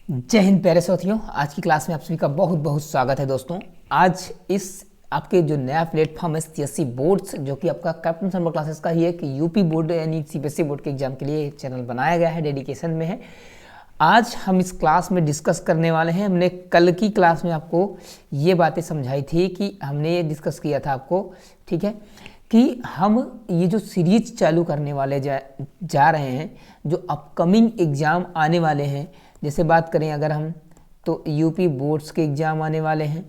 जय हिंद प्यारे साथियों। आज की क्लास में आप सभी का बहुत बहुत स्वागत है दोस्तों। आज इस आपके जो नया प्लेटफॉर्म है सीएससी बोर्ड्स, जो कि आपका कैप्टन समर क्लासेस का ही है कि यूपी बोर्ड यानी सीबीएसई बोर्ड के एग्जाम के लिए चैनल बनाया गया है, डेडिकेशन में है। आज हम इस क्लास में डिस्कस करने वाले हैं। हमने कल की क्लास में आपको ये बातें समझाई थी कि हमने ये डिस्कस किया था आपको, ठीक है, कि हम ये जो सीरीज चालू करने वाले जा रहे हैं, जो अपकमिंग एग्ज़ाम आने वाले हैं। जैसे बात करें अगर हम, तो यूपी बोर्ड्स के एग्ज़ाम आने वाले हैं,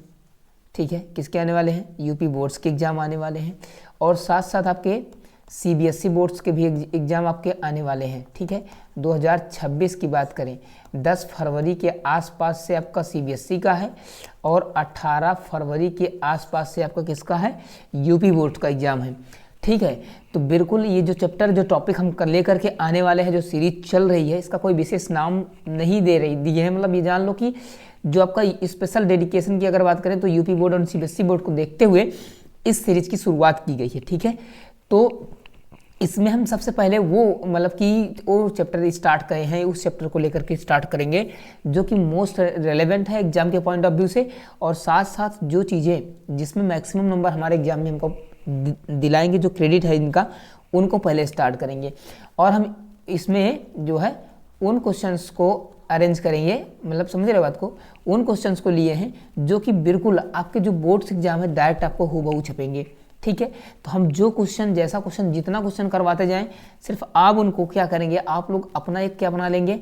ठीक है। किसके आने वाले हैं? यूपी बोर्ड्स के एग्ज़ाम आने वाले हैं, और साथ साथ आपके सीबीएसई बोर्ड्स के भी एग्ज़ाम आपके आने वाले हैं, ठीक है। 2026 की बात करें, 10 फरवरी के आसपास से आपका सीबीएसई का है, और 18 फरवरी के आसपास से आपका किसका है? यूपी बोर्ड का एग्ज़ाम है, ठीक है। तो बिल्कुल ये जो चैप्टर, जो टॉपिक हम लेकर के आने वाले हैं, जो सीरीज चल रही है, इसका कोई विशेष नाम नहीं दिए है। मतलब ये जान लो कि जो आपका स्पेशल डेडिकेशन की अगर बात करें तो यूपी बोर्ड और सीबीएसई बोर्ड को देखते हुए इस सीरीज की शुरुआत की गई है, ठीक है। तो इसमें हम सबसे पहले वो चैप्टर स्टार्ट करे हैं, उस चैप्टर को लेकर के स्टार्ट करेंगे जो कि मोस्ट रेलेवेंट है एग्जाम के पॉइंट ऑफ व्यू से, और साथ साथ जो चीज़ें जिसमें मैक्सिमम नंबर हमारे एग्जाम में हमको दिलाएंगे, जो क्रेडिट है इनका, उनको पहले स्टार्ट करेंगे। और हम इसमें जो है उन क्वेश्चंस को अरेंज करेंगे, मतलब समझ रहे बात को, उन क्वेश्चंस को लिए हैं जो कि बिल्कुल आपके जो बोर्ड्स एग्जाम है डायरेक्ट आपको हूबहू छपेंगे, ठीक है। तो हम जो क्वेश्चन, जैसा क्वेश्चन, जितना क्वेश्चन करवाते जाएं, सिर्फ आप उनको क्या करेंगे, आप लोग अपना एक क्या बना लेंगे,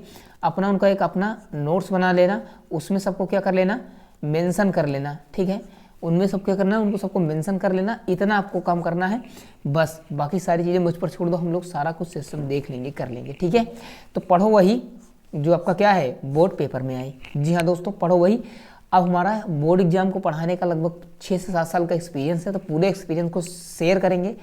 उनका एक अपना नोट्स बना लेना, उसमें सबको क्या कर लेना, मेंशन कर लेना, ठीक है। उनमें सब क्या करना है, उनको सबको मेंशन कर लेना, इतना आपको काम करना है बस। बाकी सारी चीज़ें मुझ पर छोड़ दो, हम लोग सारा कुछ सिस्टम देख लेंगे, कर लेंगे, ठीक है। तो पढ़ो वही जो आपका क्या है, बोर्ड पेपर में आई। जी हाँ दोस्तों, पढ़ो वही। अब हमारा बोर्ड एग्जाम को पढ़ाने का लगभग 6 से 7 साल का एक्सपीरियंस है, तो पूरे एक्सपीरियंस को शेयर करेंगे,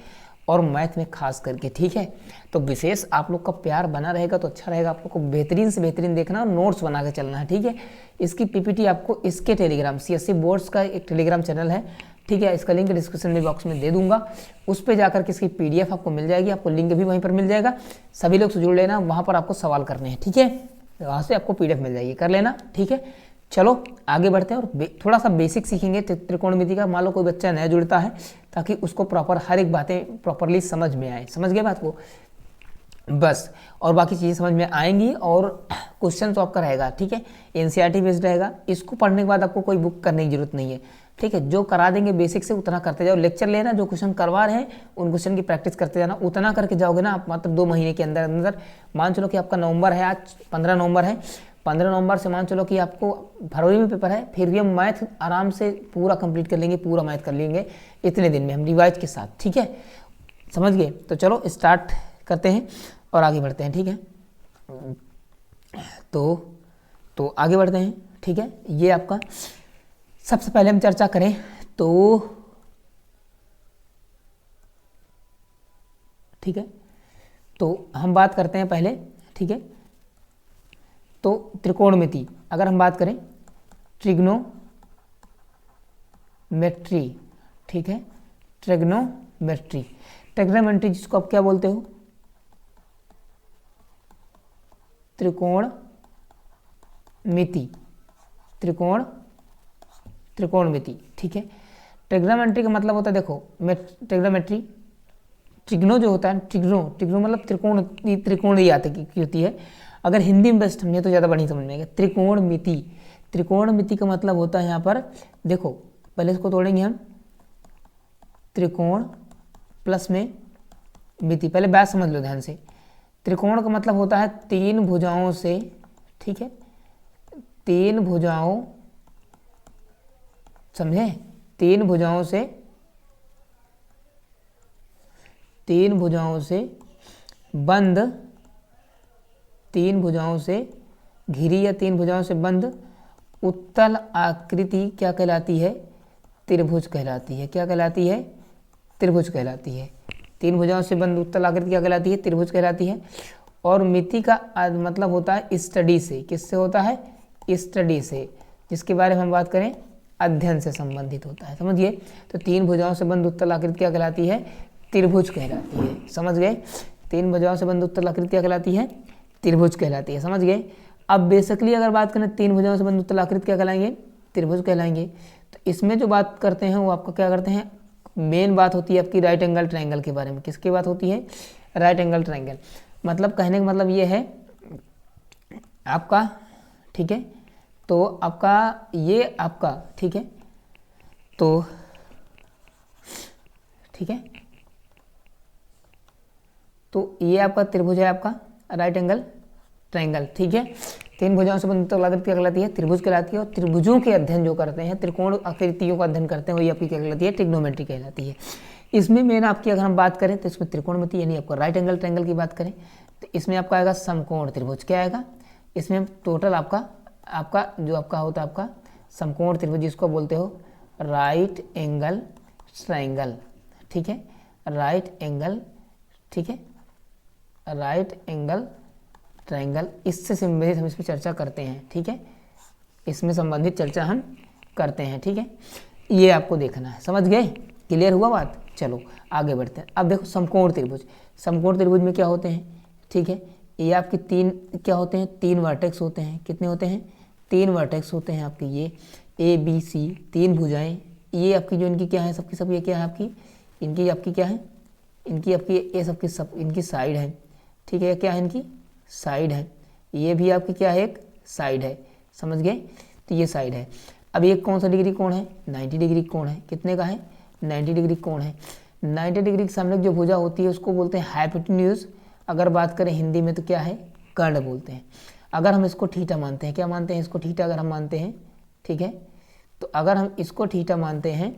और मैथ में खास करके, ठीक है। तो विशेष आप लोग का प्यार बना रहेगा तो अच्छा रहेगा। आप लोग को बेहतरीन से बेहतरीन देखना और नोट्स बना के चलना है, ठीक है। इसकी पीपीटी आपको इसके टेलीग्राम, सीएससी बोर्ड्स का एक टेलीग्राम चैनल है, ठीक है, इसका लिंक डिस्क्रिप्शन में बॉक्स में दे दूंगा। उस पर जाकर के इसकी पीडीएफ आपको मिल जाएगी, आपको लिंक भी वहीं पर मिल जाएगा। सभी लोग से जुड़ लेना, वहाँ पर आपको सवाल करने हैं, ठीक है। वहाँ से आपको पीडीएफ मिल जाएगी, कर लेना, ठीक है। चलो आगे बढ़ते हैं और थोड़ा सा बेसिक सीखेंगे त्रिकोणमिति का। मान लो कोई बच्चा नया जुड़ता है, ताकि उसको प्रॉपर हर एक बातें प्रॉपरली समझ में आए। समझ गए बात को? बस, और बाकी चीज़ें समझ में आएंगी, और क्वेश्चन तो आपका रहेगा, ठीक है, एनसीईआरटी बेस्ड रहेगा। इसको पढ़ने के बाद आपको कोई बुक करने की जरूरत नहीं है, ठीक है। जो करा देंगे बेसिक से उतना करते जाओ, लेक्चर लेना, जो क्वेश्चन करवा रहे हैं उन क्वेश्चन की प्रैक्टिस करते जाना, उतना करके जाओगे ना आप, मात्र 2 महीने के अंदर अंदर। मान चलो कि आपका नवंबर है, आज 15 नवंबर है, 15 नवंबर से मान चलो कि आपको फरवरी में पेपर है, फिर भी हम मैथ आराम से पूरा कंप्लीट कर लेंगे, पूरा मैथ कर लेंगे इतने दिन में हम रिवाइज के साथ, ठीक है। समझ गए? तो चलो स्टार्ट करते हैं और आगे बढ़ते हैं, ठीक है। तो आगे बढ़ते हैं, ठीक है। ये आपका सबसे पहले हम चर्चा करें तो, ठीक है, तो हम बात करते हैं पहले, ठीक है। तो त्रिकोणमिति अगर हम बात करें, ट्रिग्नोमेट्री, ठीक है, ट्रिग्नोमेट्री जिसको आप क्या बोलते हो, त्रिकोणमिति, त्रिकोणमिति, ठीक है। ट्रिग्नोमेट्री का मतलब होता है, देखो ट्रिग्नोमेट्री, ट्रिग्नो जो होता है, ट्रिग्नो मतलब त्रिकोण ही होती है। अगर हिंदी में बेस्ट समझे तो ज़्यादा बढ़िया समझ में आएगा। त्रिकोणमिति का मतलब होता है यहाँ पर, देखो पहले इसको तोड़ेंगे हम, त्रिकोण प्लस में मिति। पहले बात समझ लो ध्यान से। त्रिकोण का मतलब होता है 3 भुजाओं से, ठीक है, 3 भुजाओं, समझे, 3 भुजाओं से, 3 भुजाओं से बंद, 3 भुजाओं से घिरी या 3 भुजाओं से बंद उत्तल आकृति क्या कहलाती है? त्रिभुज कहलाती है। क्या कहलाती है? त्रिभुज कहलाती है। 3 भुजाओं से बंद उत्तल आकृति क्या कहलाती है? त्रिभुज कहलाती है। और मिति का मतलब होता है स्टडी से। किससे होता है? स्टडी से, जिसके बारे में हम बात करें अध्ययन से संबंधित होता है। समझिए, तो 3 भुजाओं से बंद उत्तल आकृति क्या कहलाती है? त्रिभुज कहलाती है। समझ गए? 3 भुजाओं से बंद उत्तल आकृति क्या कहलाती है? त्रिभुज कहलाती है। समझ गए? अब बेसिकली अगर बात करें तीन भुजाओं से बंद उत्तलाकृत क्या कहलाएंगे, त्रिभुज कहलाएंगे। तो इसमें जो बात करते हैं वो आपका क्या करते हैं, मेन बात होती है आपकी राइट एंगल ट्रायंगल के बारे में। किसकी बात होती है, राइट एंगल ट्रायंगल। मतलब कहने का मतलब ये है आपका, ठीक है, तो आपका ये आपका, ठीक है, तो ठीक है, तो ये आपका त्रिभुज है, आपका राइट एंगल ट्रायंगल, ठीक है। तीन भुजाओं से बंधित उत्तलाकृति क्या कहलाती है, त्रिभुज कहलाती है। और त्रिभुजों के अध्ययन जो करते हैं, त्रिकोण आकृतियों का अध्ययन करते हैं, वही आपकी क्या कहलाती है, ट्रिग्नोमेट्री कहलाती है। इसमें मेन आपकी अगर हम बात करें तो इसमें त्रिकोणमिति यानी आपको राइट एंगल ट्रायंगल की बात करें तो इसमें आपका आएगा समकोण त्रिभुज। क्या आएगा इसमें टोटल आपका जो आपका होता है आपका समकोण त्रिभुज, जिसको बोलते हो राइट एंगल ट्रायंगल, ठीक है, राइट एंगल, ठीक है, राइट एंगल ट्रायंगल। इससे संबंधित हम इस पर चर्चा करते हैं, ठीक है, इसमें संबंधित चर्चा हम करते हैं, ठीक है। ये आपको देखना है, समझ गए, क्लियर हुआ बात। चलो आगे बढ़ते हैं। अब देखो समकोण त्रिभुज, समकोण त्रिभुज में क्या होते हैं, ठीक है, ये आपके तीन क्या होते हैं, तीन वर्टेक्स होते हैं। कितने होते हैं, तीन वर्टेक्स होते हैं आपके, ये ए बी सी, तीन भुजाएं। ये आपकी जो इनकी क्या है, सबकी सब ये क्या है आपकी, इनकी आपकी क्या है, इनकी आपकी ये सबकी सब इनकी साइड है, ठीक है, क्या है इनकी साइड है। ये भी आपकी क्या है, एक साइड है, समझ गए, तो ये साइड है। अब ये कौन सा डिग्री कोण है, 90 डिग्री कोण है। कितने का है, 90 डिग्री कोण है। 90 डिग्री के सामने जो भुजा होती है उसको बोलते हैं हाइपोटेन्यूज। अगर बात करें हिंदी में तो क्या है, कर्ण बोलते हैं। अगर हम इसको थीटा मानते हैं, क्या मानते हैं, इसको थीटा अगर हम मानते हैं, ठीक है, तो अगर हम इसको थीटा मानते हैं,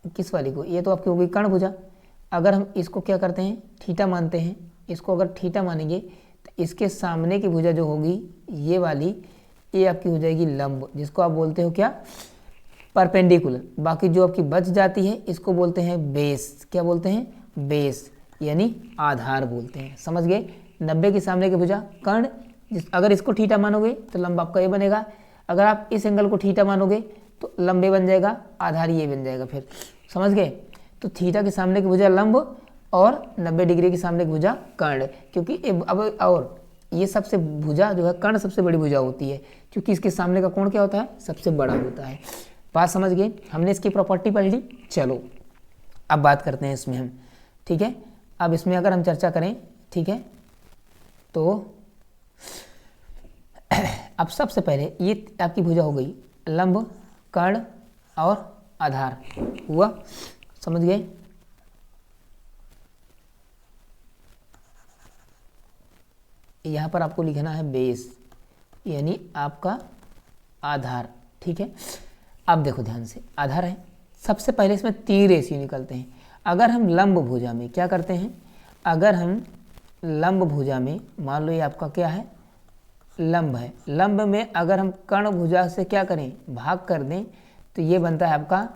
किस वाली को, ये तो आपकी हो गई कर्ण भुजा। अगर हम इसको क्या करते हैं, थीटा मानते हैं, इसको अगर थीटा मानेंगे तो इसके सामने की भुजा जो होगी ये वाली, ये आपकी हो जाएगी लंब, जिसको आप बोलते हो क्या, परपेंडिकुलर। बाकी जो आपकी बच जाती है इसको बोलते हैं बेस। क्या बोलते हैं, बेस यानी आधार बोलते हैं, समझ गए। 90 के सामने की भुजा कर्ण, अगर इसको थीटा मानोगे तो लंब आपका ये बनेगा। अगर आप इस एंगल को थीटा मानोगे तो लंबे बन जाएगा, आधार ये बन जाएगा, फिर समझ गए। तो थीटा के सामने की भुजा लंब और 90 डिग्री के सामने की भुजा कर्ण, क्योंकि अब और ये सबसे भुजा जो है कर्ण सबसे बड़ी भुजा होती है, क्योंकि इसके सामने का कोण क्या होता है, सबसे बड़ा होता है। बात समझ गए, हमने इसकी प्रॉपर्टी पढ़ ली। चलो अब बात करते हैं इसमें हम, ठीक है। अब इसमें अगर हम चर्चा करें, ठीक है, तो अब सबसे पहले ये आपकी भुजा हो गई लंब, कर्ण और आधार हुआ, समझ गए। यहाँ पर आपको लिखना है बेस यानी आपका आधार, ठीक है। अब देखो ध्यान से, आधार है, सबसे पहले इसमें 3 रेशियो निकलते हैं। अगर हम लंब भुजा में क्या करते हैं, अगर हम लंब भुजा में मान लो ये आपका क्या है, लंब है, लंब में अगर हम कर्ण भुजा से क्या करें, भाग कर दें तो ये बनता है आपका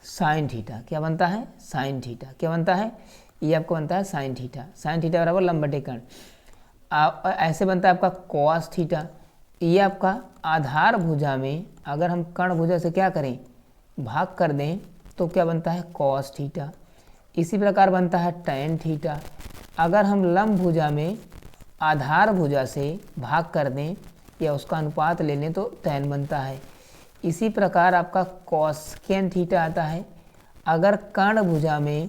साइन थीटा। क्या बनता है, साइन थीटा। क्या बनता है, ये आपको बनता है साइन थीटा। साइन थीटा बराबर लंब बटे कर्ण। ऐसे बनता है आपका कॉस थीटा। ये आपका आधार भुजा में अगर हम कर्ण भुजा से क्या करें, भाग कर दें तो क्या बनता है, कॉस थीटा। इसी प्रकार बनता है टैन थीटा। अगर हम लंब भुजा में आधार भुजा से भाग कर दें या उसका अनुपात ले लें तो टैन बनता है। इसी प्रकार आपका कॉसेकेंट थीटा आता है। अगर कर्ण भुजा में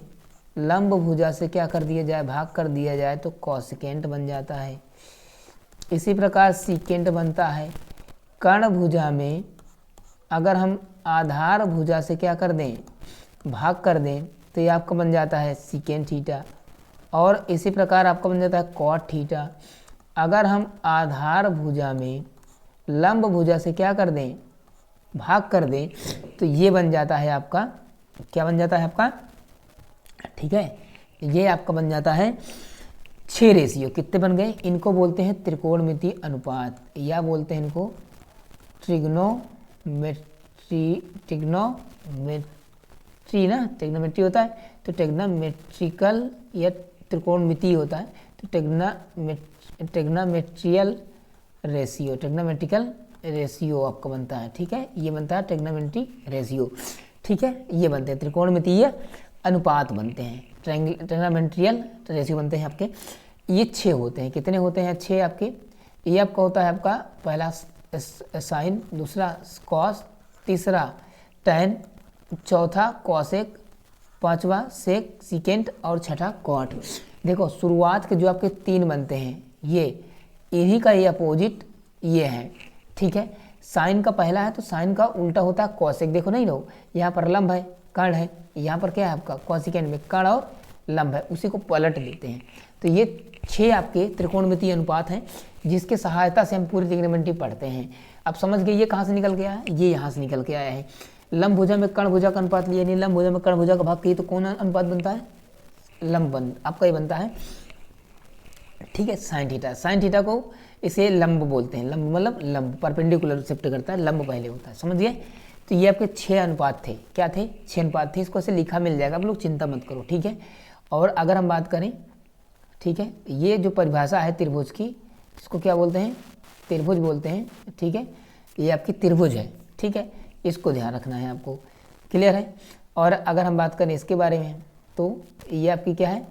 लंब भुजा से क्या कर दिया जाए, भाग कर दिया जाए तो कॉसेकेंट बन जाता है। इसी प्रकार सीकेंट बनता है। कर्ण भुजा में अगर हम आधार भुजा से क्या कर दें, भाग कर दें तो ये आपका बन जाता है सीकेंट थीटा। और इसी प्रकार आपका बन जाता है कॉट थीटा। अगर हम आधार भुजा में लंब भुजा से क्या कर दें, भाग कर दें तो ये बन जाता है आपका, क्या बन जाता है आपका, ठीक है, ये आपका बन जाता है 6 रेशियो। कितने बन गए, इनको बोलते हैं त्रिकोणमितीय अनुपात या बोलते हैं इनको ट्रिग्नोमेट्री ना, ट्रिग्नोमेट्री होता है तो ट्रिग्नोमेट्रिकल या त्रिकोणमितीय होता है तो ट्रिग्नोमेट्रियल रेशियो, ट्रिग्नोमेट्रिकल रेशियो आपका बनता है, ठीक है। ये बनता है ट्रिग्नोमेट्री रेशियो, ठीक है। ये बनते हैं त्रिकोणमितीय अनुपात बनते हैं, ट्रिग्नोमेट्रियल रेशियो बनते हैं आपके। ये 6 होते हैं। कितने होते हैं, 6 आपके। ये आपका होता है आपका पहला साइन, दूसरा कॉस, तीसरा टैन, चौथा कॉसेक, पांचवा सेक सिकेंट और छठा कॉट। देखो शुरुआत के जो आपके 3 बनते हैं ये इन्हीं का ये अपोजिट ये है, ठीक है। साइन का पहला है तो साइन का उल्टा होता है कॉसेक। देखो नहीं लो, यहाँ पर लंब है, कर्ण है, यहाँ पर क्या है आपका कॉसिकेंट में कर्ण और लंब है, उसी को पलट देते हैं। तो ये 6 आपके त्रिकोणमितीय अनुपात हैं जिसके सहायता से हम पूरी त्रिकोणमिति पढ़ते हैं। अब समझ गए ये कहाँ से निकल के आया है, ये यहाँ से निकल के आया है। लंब भुजा में कर्ण भुजा का अनुपात लिया, नहीं लंब भुजा में कर्ण भुजा का भाग किए तो कौन अनुपात बनता है, लंब आपका ये बनता है, ठीक है। साइन थीटा, साइन थीटा को इसे लंब बोलते हैं, लंब मतलब लंब परपेंडिकुलर शिफ्ट करता है, लंब पहले होता है, समझ गए। तो ये आपके 6 अनुपात थे, क्या थे 6 अनुपात थे, इसको ऐसे लिखा मिल जाएगा, आप लोग चिंता मत करो, ठीक है। और अगर हम बात करें, ठीक है, ये जो परिभाषा है त्रिभुज की, इसको क्या बोलते हैं, त्रिभुज बोलते हैं, ठीक है। ये आपकी त्रिभुज है, ठीक है, इसको ध्यान रखना है आपको, क्लियर है। और अगर हम बात करें इसके बारे में तो ये आपकी क्या है,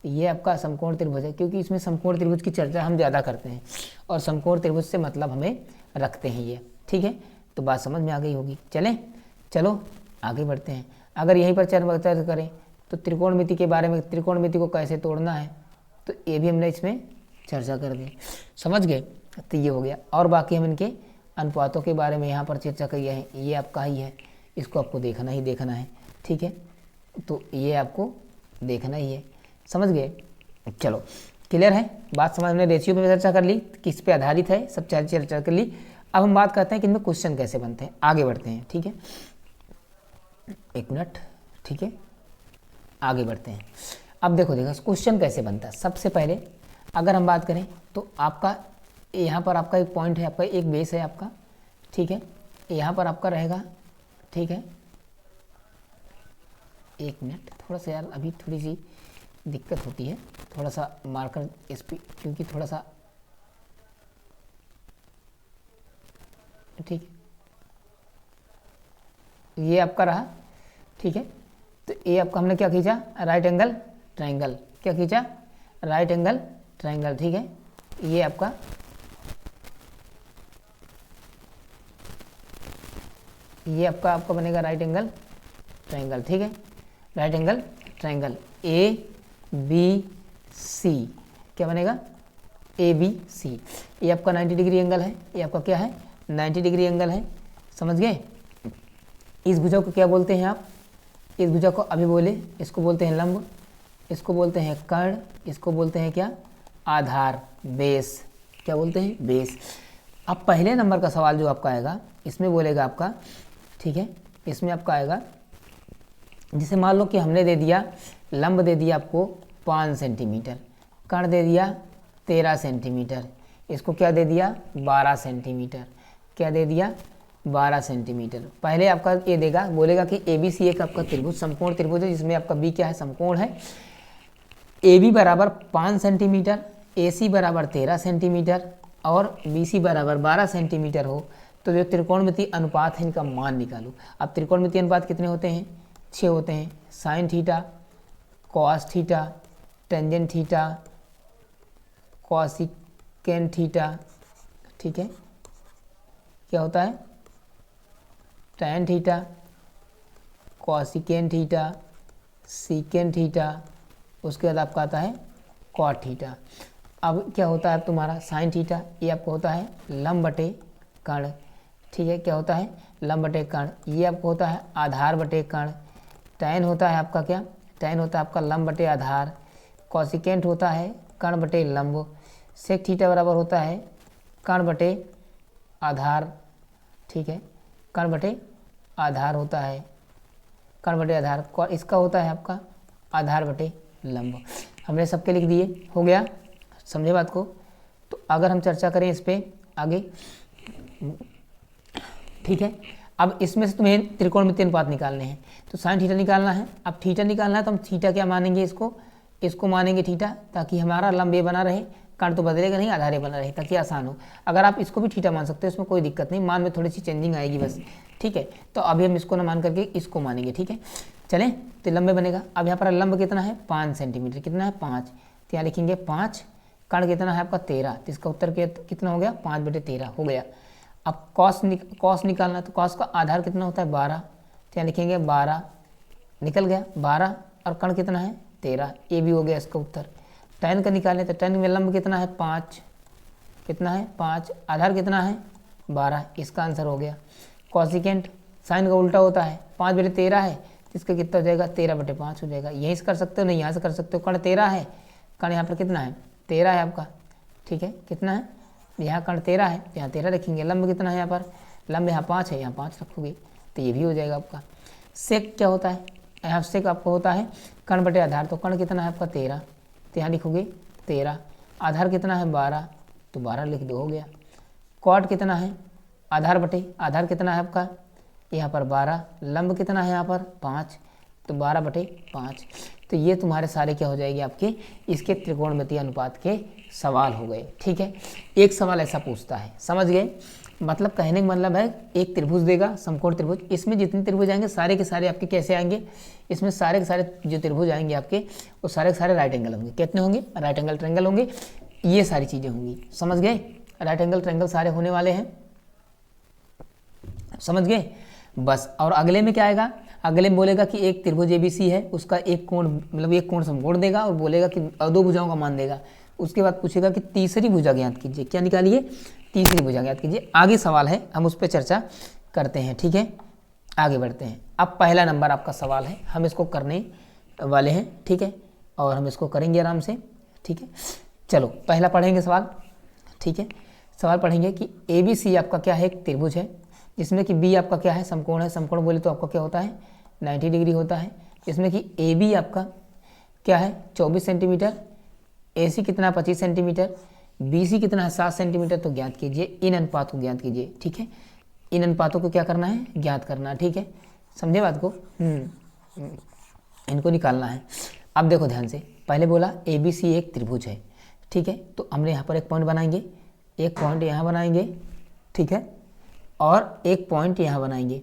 ये आपका समकोण त्रिभुज है, क्योंकि इसमें समकोण त्रिभुज की चर्चा हम ज़्यादा करते हैं और समकोण त्रिभुज से मतलब हमें रखते हैं ये, ठीक है। तो बात समझ में आ गई होगी। चलो आगे बढ़ते हैं। अगर यहीं पर चर्चा करें तो त्रिकोणमिति के बारे में, त्रिकोणमिति को कैसे तोड़ना है तो ये भी हमने इसमें चर्चा कर दी, समझ गए। तो ये हो गया, और बाकी हम इनके अनुपातों के बारे में यहाँ पर चर्चा की है। ये आपका ही है, इसको आपको देखना ही देखना है, ठीक है। तो ये आपको देखना ही है, समझ गए। चलो क्लियर है बात, समझ में। रेशियो पे चर्चा कर ली, किस पे आधारित है, सब चर्चा कर ली। अब हम बात करते हैं कि इनमें क्वेश्चन कैसे बनते हैं, आगे बढ़ते हैं, ठीक है। 1 मिनट, ठीक है, आगे बढ़ते हैं। अब देखो क्वेश्चन कैसे बनता है। सबसे पहले अगर हम बात करें तो आपका यहाँ पर आपका एक पॉइंट है, आपका एक बेस है आपका, ठीक है। यहाँ पर आपका रहेगा, ठीक है। 1 मिनट, थोड़ा सा यार अभी थोड़ी सी दिक्कत होती है, थोड़ा सा मार्कर इस पर, क्योंकि थोड़ा सा, ठीक है, ये आपका रहा, ठीक है। तो ये आपका हमने क्या खींचा, राइट एंगल ट्रायंगल, क्या खींचा, राइट एंगल ट्रायंगल, ठीक है। ये आपका आपका बनेगा राइट एंगल ट्रायंगल, ठीक है, राइट एंगल ट्रायंगल ABC, क्या बनेगा ABC। ये आपका 90 डिग्री एंगल है, ये आपका क्या है 90 डिग्री एंगल है, समझ गए। इस भुजा को क्या बोलते हैं आप, इस भुजा को अभी बोले, इसको बोलते हैं लंब, इसको बोलते हैं कर्ण, इसको बोलते हैं क्या आधार, बेस, क्या बोलते हैं बेस। अब पहले नंबर का सवाल जो आपका आएगा इसमें बोलेगा आपका, ठीक है, इसमें आपका आएगा, जिसे मान लो कि हमने दे दिया लंब दे दिया आपको 5 सेंटीमीटर, कर्ण दे दिया 13 सेंटीमीटर, इसको क्या दे दिया 12 सेंटीमीटर, क्या दे दिया 12 सेंटीमीटर। पहले आपका ये देगा, बोलेगा कि ABC एक आपका त्रिभुज, समकोण त्रिभुज है, जिसमें आपका B क्या है समकोण है। AB बराबर 5 सेंटीमीटर, AC बराबर 13 सेंटीमीटर और BC बराबर 12 सेंटीमीटर हो तो जो त्रिकोणमितीय अनुपात है इनका मान निकालो। अब त्रिकोणमितीय अनुपात कितने होते हैं, 6 होते हैं। Sine theta, cos theta, tangent theta, cosecant theta, ठीक है, क्या होता है tan theta, cosecant theta, secant theta, उसके बाद आपका आता है कॉट थीटा। अब क्या होता है तुम्हारा साइन थीटा, ये आपको होता है लंब बटे कर्ण, ठीक है, क्या होता है लंब बटे कर्ण। ये आपको होता है आधार बटे कर्ण। टैन होता है आपका क्या, टैन होता है आपका लंब बटे आधार। कॉसिकेंट होता है कर्ण बटे लंब। सेक थीटा बराबर होता है कर्ण बटे आधार, ठीक है, कर्ण बटे आधार होता है, कर्ण बटे आधार। इसका होता है आपका आधार बटे लंब। हमने सबके लिख दिए, हो गया, समझे बात को। तो अगर हम चर्चा करें इस पर आगे, ठीक है। अब इसमें से तुम्हें त्रिकोणमितीय अनुपात निकालने हैं, तो साइन थीटा निकालना है। अब थीटा निकालना है तो हम थीटा क्या मानेंगे, इसको मानेंगे थीटा, ताकि हमारा लंब ये बना रहे, कर्ण तो बदलेगा नहीं, आधार ये बना रहे, ताकि आसान हो। अगर आप इसको भी थीटा मान सकते हो, इसमें कोई दिक्कत नहीं, मान में थोड़ी सी चेंजिंग आएगी बस, ठीक है। तो अभी हम इसको ना मान करके इसको मानेंगे, ठीक है। चलें, तो लंबे बनेगा। अब यहाँ पर लंब कितना है 5 सेंटीमीटर, कितना है 5, तो यहाँ लिखेंगे 5, कर्ण कितना है आपका 13, तो इसका उत्तर कितना हो गया 5/13 हो गया। अब कॉस निकालना है, तो कॉस का आधार कितना होता है 12, तो यहाँ लिखेंगे 12 निकल गया 12, और कर्ण कितना है 13, ये भी हो गया इसका उत्तर। tan का निकालें तो tan में लंब कितना है 5, कितना है 5, आधार कितना है 12, इसका आंसर हो गया। कॉसिकेंट साइन का उल्टा होता है, 5/13 है, तो इसका कितना हो जाएगा 13/5 हो जाएगा। यहीं से कर सकते हो, नहीं यहाँ से कर सकते हो। कर्ण 13 है, कर्ण यहाँ पर कितना है 13 है आपका, ठीक है कितना है यहाँ कर्ण 13 है, यहाँ 13 रखेंगे। लंब कितना है यहाँ पर, लंब यहाँ 5 है, यहाँ 5 रखोगे तो ये भी हो जाएगा आपका। सेक क्या होता है, यहाँ सेक आपका होता है कर्ण बटे आधार, तो कर्ण कितना है आपका 13, तो यहाँ लिखोगे 13, आधार कितना है 12, तो 12 लिख दो हो गया। कॉट कितना है आधार बटे आधार कितना है आपका यहाँ पर 12, लंब कितना है यहाँ पर 5, तो 12/5। तो ये तुम्हारे सारे क्या हो जाएंगे आपके इसके त्रिकोणमितीय अनुपात के सवाल हो गए, ठीक है। एक सवाल ऐसा पूछता है, समझ गए, मतलब कहने का मतलब है एक त्रिभुज देगा समकोण त्रिभुज, इसमें जितने त्रिभुज आएंगे सारे के सारे आपके कैसे आएंगे, इसमें सारे के सारे जो त्रिभुज आएंगे आपके वो सारे के सारे राइट एंगल होंगे। कितने होंगे, राइट एंगल ट्रायंगल होंगे, ये सारी चीज़ें होंगी, समझ गए। राइट एंगल ट्रायंगल सारे होने वाले हैं, समझ गए बस। और अगले में क्या आएगा, अगले में बोलेगा कि एक त्रिभुज ABC है, उसका एक कोण मतलब एक कोण समकोण देगा, और बोलेगा कि दो भुजाओं का मान देगा। उसके बाद पूछेगा कि तीसरी भुजा ज्ञात कीजिए, क्या निकालिए तीसरी भुजा ज्ञात कीजिए। आगे सवाल है, हम उस पर चर्चा करते हैं, ठीक है। आगे बढ़ते हैं। अब पहला नंबर आपका सवाल है, हम इसको करने वाले हैं, ठीक है, और हम इसको करेंगे आराम से, ठीक है। चलो पहला पढ़ेंगे सवाल, ठीक है। सवाल पढ़ेंगे कि ABC आपका क्या है, एक त्रिभुज है, जिसमें कि B आपका क्या है, समकोण है। समकोण बोले तो आपका क्या होता है 90 डिग्री होता है। इसमें कि AB आपका क्या है 24 सेंटीमीटर, AC कितना 25 सेंटीमीटर, BC कितना है 7 सेंटीमीटर। तो ज्ञात कीजिए, इन अनुपात को ज्ञात कीजिए, ठीक है। इन अनुपातों को क्या करना है, ज्ञात करना है, ठीक है, समझे बात को। इनको निकालना है। अब देखो ध्यान से, पहले बोला ABC एक त्रिभुज है, ठीक है, तो हमने यहाँ पर एक पॉइंट बनाएंगे, एक पॉइंट यहाँ बनाएंगे, ठीक है, और एक पॉइंट यहाँ बनाएंगे,